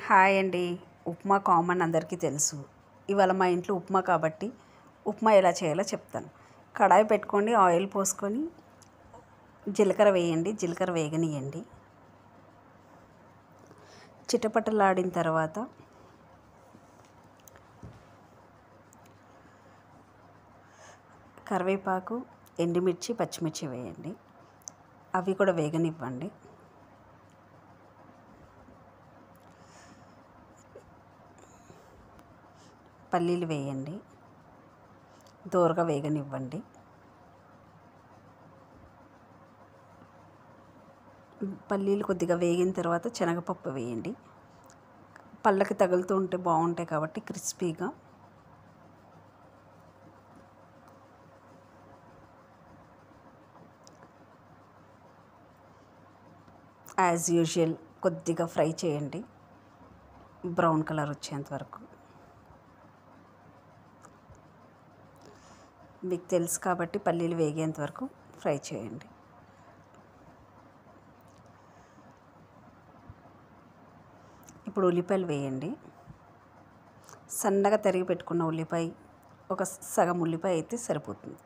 Hi అండి. Upma common అందరికీ తెలుసు. ఇవాళ మా ఇంట్లో ఉప్మా కాబట్టి ఉప్మా ఎలా చేయాలో చెప్తాను. కడాయి పెట్టుకోండి, ఆయిల్ పోసుకొని జీలకర్ర వేయండి. జీలకర్ర వేగనియండి. చిటపటలాడిన తర్వాత కరివేపాకు, ఎండుమిర్చి, పచ్చిమిర్చి వేయండి. అవి కూడా వేగనివ్వండి. పల్లీలు వేయండి. దోరగా వేగనివ్వండి. పల్లీలు కొద్దిగా వేగిన తర్వాత శనగపప్పు వేయండి. పళ్ళకి తగులుతూ ఉంటే బాగుంటాయి కాబట్టి క్రిస్పీగా. యాజ్ యూజువల్ కొద్దిగా ఫ్రై చేయండి, బ్రౌన్ కలర్ వచ్చేంత వరకు. మీకు తెలుసు కాబట్టి పల్లీలు వేగేంత వరకు ఫ్రై చేయండి. ఇప్పుడు ఉల్లిపాయలు వేయండి. సన్నగా తరిగి పెట్టుకున్న ఉల్లిపాయ, ఒక సగం ఉల్లిపాయ అయితే సరిపోతుంది.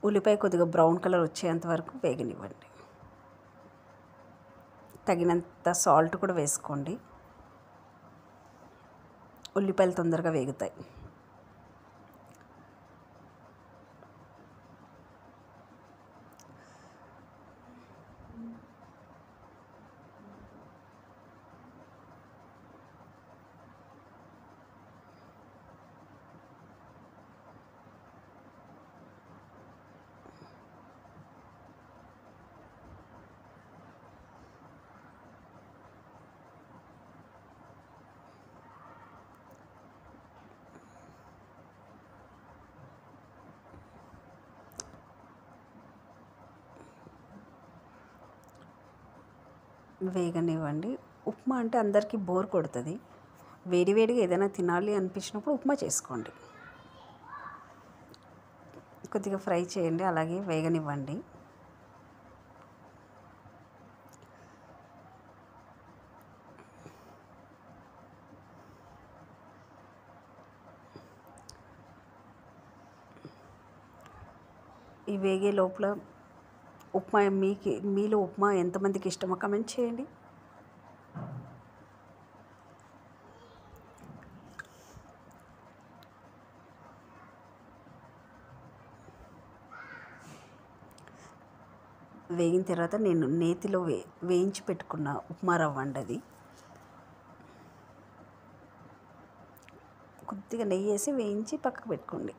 ఉల్లిపాయ కొద్దిగా బ్రౌన్ కలర్ వచ్చేంత వరకు వేగనివ్వండి. తగినంత సాల్ట్ కూడా వేసుకోండి. ఉల్లిపాయలు తొందరగా వేగుతాయి. వేగనివ్వండి. ఉప్మా అంటే అందరికీ బోర్ కొడుతుంది. వేడివేడిగా ఏదైనా తినాలి అనిపించినప్పుడు ఉప్మా చేసుకోండి. కొద్దిగా ఫ్రై చేయండి, అలాగే వేగనివ్వండి. ఈ వేగే లోపల ఉప్మా మీలో ఉప్మా ఎంతమందికి ఇష్టమో కమెంట్ చేయండి. వేగిన తర్వాత నేను నేతిలో వేయించి పెట్టుకున్న ఉప్మా రవ్వ అండి అది. కొద్దిగా నెయ్యి వేసి వేయించి పక్కకు పెట్టుకోండి.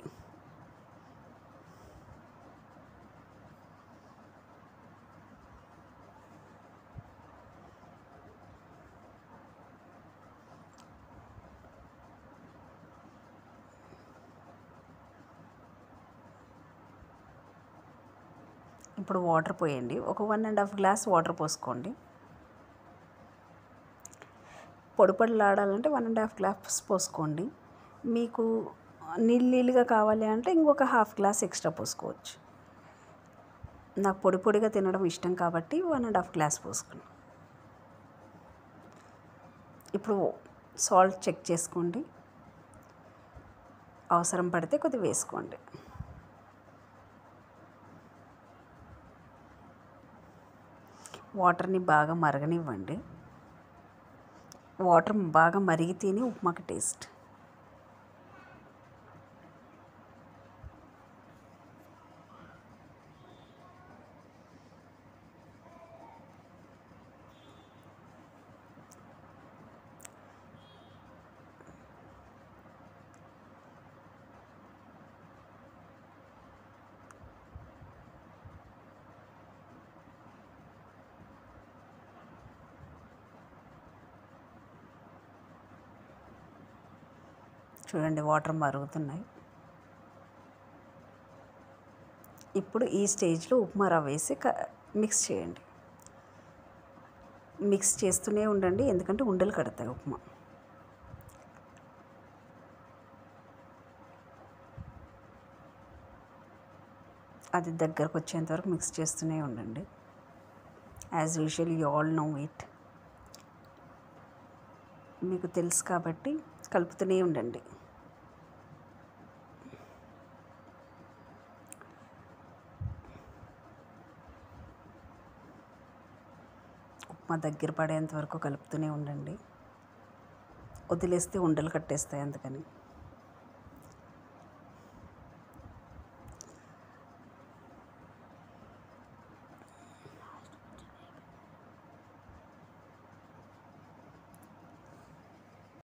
ఇప్పుడు వాటర్ పోయండి. ఒక 1.5 గ్లాస్ వాటర్ పోసుకోండి. పొడిలాడాలంటే 1.5 గ్లాస్ పోసుకోండి. మీకు నీళ్ళుగా కావాలి అంటే ఇంకొక హాఫ్ గ్లాస్ ఎక్స్ట్రా పోసుకోవచ్చు. నాకు పొడిగా తినడం ఇష్టం కాబట్టి 1.5 గ్లాస్ పోసుకున్నాను. ఇప్పుడు సాల్ట్ చెక్ చేసుకోండి. అవసరం పడితే కొద్దిగా వేసుకోండి. వాటర్ని బాగా మరగనివ్వండి. వాటర్ బాగా మరిగితేనే ఉప్మాకి టేస్ట్. చూడండి, వాటర్ మరుగుతున్నాయి. ఇప్పుడు ఈ స్టేజ్లో ఉప్మా రవ్వ వేసి మిక్స్ చేయండి. మిక్స్ చేస్తూనే ఉండండి, ఎందుకంటే ఉండలు కడతాయి ఉప్మా. అది దగ్గరకు వచ్చేంత వరకు మిక్స్ చేస్తూనే ఉండండి. As usual you all know it. మీకు తెలుసు కాబట్టి కలుపుతూనే ఉండండి. ఉప్మా దగ్గర పడేంత వరకు కలుపుతూనే ఉండండి. వదిలేస్తే ఉండలు కట్టేస్తాయి అందుకని.